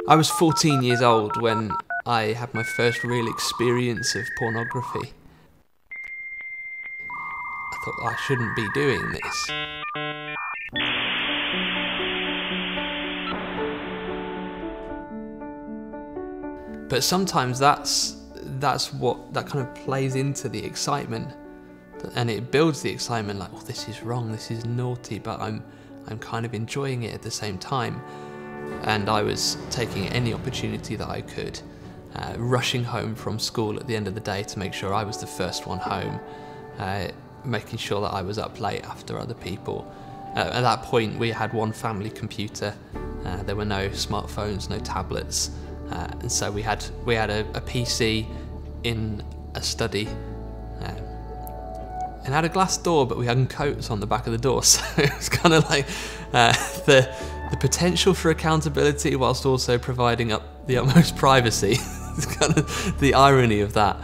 I was 14 years old when I had my first real experience of pornography. I thought I shouldn't be doing this. But sometimes that's what that kind of plays into the excitement, and it builds the excitement. Like, oh, this is wrong, this is naughty, but I'm kind of enjoying it at the same time. And I was taking any opportunity that I could, rushing home from school at the end of the day to make sure I was the first one home, making sure that I was up late after other people. At that point, we had one family computer. There were no smartphones, no tablets, and so we had a PC in a study. It had a glass door, but we hung coats on the back of the door, so it was kind of like the potential for accountability whilst also providing up the utmost privacy. It's kind of the irony of that.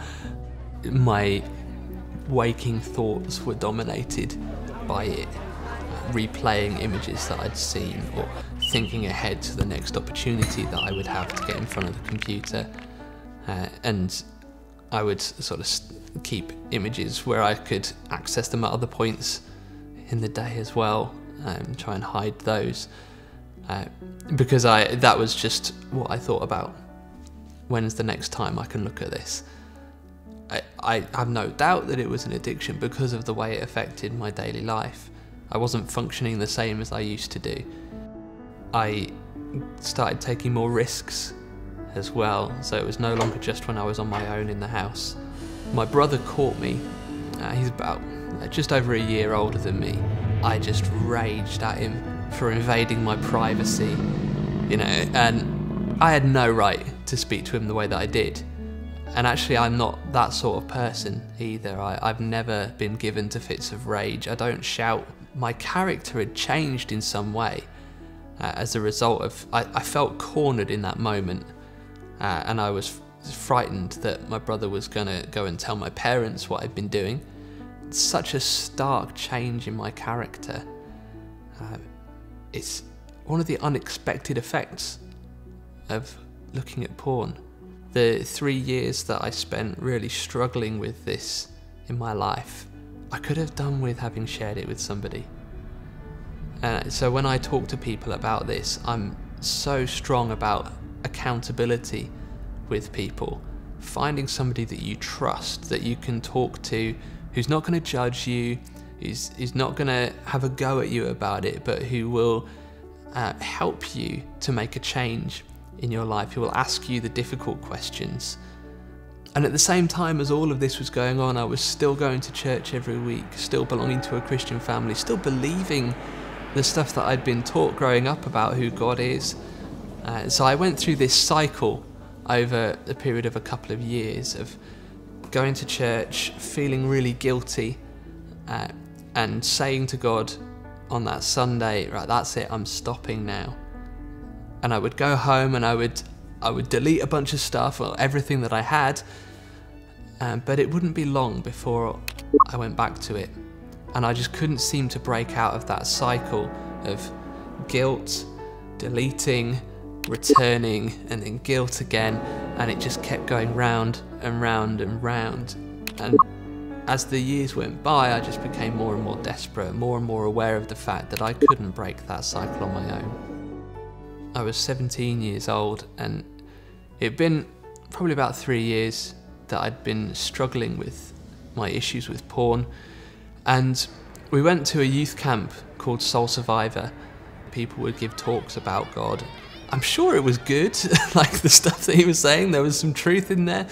My waking thoughts were dominated by it, replaying images that I'd seen or thinking ahead to the next opportunity that I would have to get in front of the computer. And I would sort of keep images where I could access them at other points in the day as well, and try and hide those. Because that was just what I thought about. When's the next time I can look at this? I have no doubt that it was an addiction because of the way it affected my daily life. I wasn't functioning the same as I used to do. I started taking more risks as well, so it was no longer just when I was on my own in the house. My brother caught me. He's about just over a year older than me. I just raged at him for invading my privacy, and I had no right to speak to him the way that I did. And actually, I'm not that sort of person either. I've never been given to fits of rage. I don't shout. My character had changed in some way as a result of, I felt cornered in that moment, and I was frightened that my brother was gonna go and tell my parents what I'd been doing. It's such a stark change in my character. It's one of the unexpected effects of looking at porn. The 3 years that I spent really struggling with this in my life, I could have done with having shared it with somebody. So when I talk to people about this, I'm so strong about accountability with people. Finding somebody that you trust, that you can talk to, who's not going to judge you, who's not going to have a go at you about it, but who will help you to make a change in your life, who will ask you the difficult questions. And at the same time as all of this was going on, I was still going to church every week, still belonging to a Christian family, still believing the stuff that I'd been taught growing up about who God is. So I went through this cycle over a period of a couple of years of going to church, feeling really guilty, and saying to God on that Sunday, right, that's it, I'm stopping now. And I would go home and I would delete a bunch of stuff, or everything that I had, but it wouldn't be long before I went back to it. And I just couldn't seem to break out of that cycle of guilt, deleting, returning, and then guilt again, and it just kept going round and round and round. And as the years went by, I just became more and more desperate, more and more aware of the fact that I couldn't break that cycle on my own. I was 17 years old, and it'd been probably about 3 years that I'd been struggling with my issues with porn. And we went to a youth camp called Soul Survivor. People would give talks about God. I'm sure it was good, like the stuff that he was saying, there was some truth in there.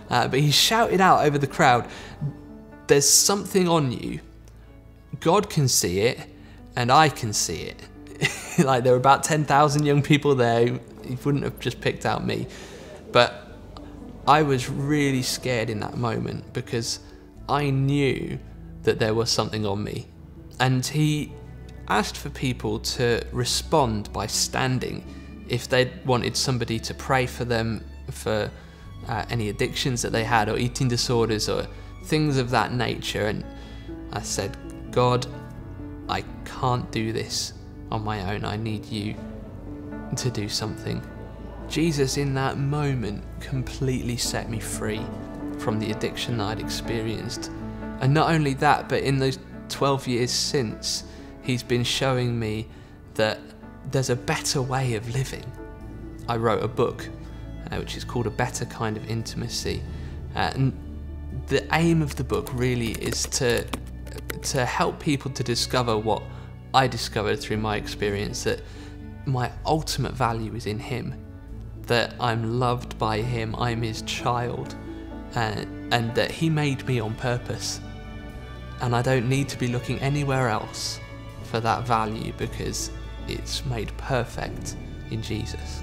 But he shouted out over the crowd, there's something on you. God can see it, and I can see it. Like, there were about 10,000 young people there. He wouldn't have just picked out me. But I was really scared in that moment because I knew that there was something on me. And he asked for people to respond by standing if they wanted somebody to pray for them for any addictions that they had, or eating disorders, or things of that nature. And I said, God, I can't do this on my own. I need you to do something. Jesus in that moment completely set me free from the addiction that I'd experienced. And not only that, but in those 12 years since, he's been showing me that there's a better way of living. I wrote a book which is called A Better Kind of Intimacy, and the aim of the book really is to help people to discover what I discovered through my experience, that my ultimate value is in him, that I'm loved by him, I'm his child, and that he made me on purpose, and I don't need to be looking anywhere else for that value because it's made perfect in Jesus.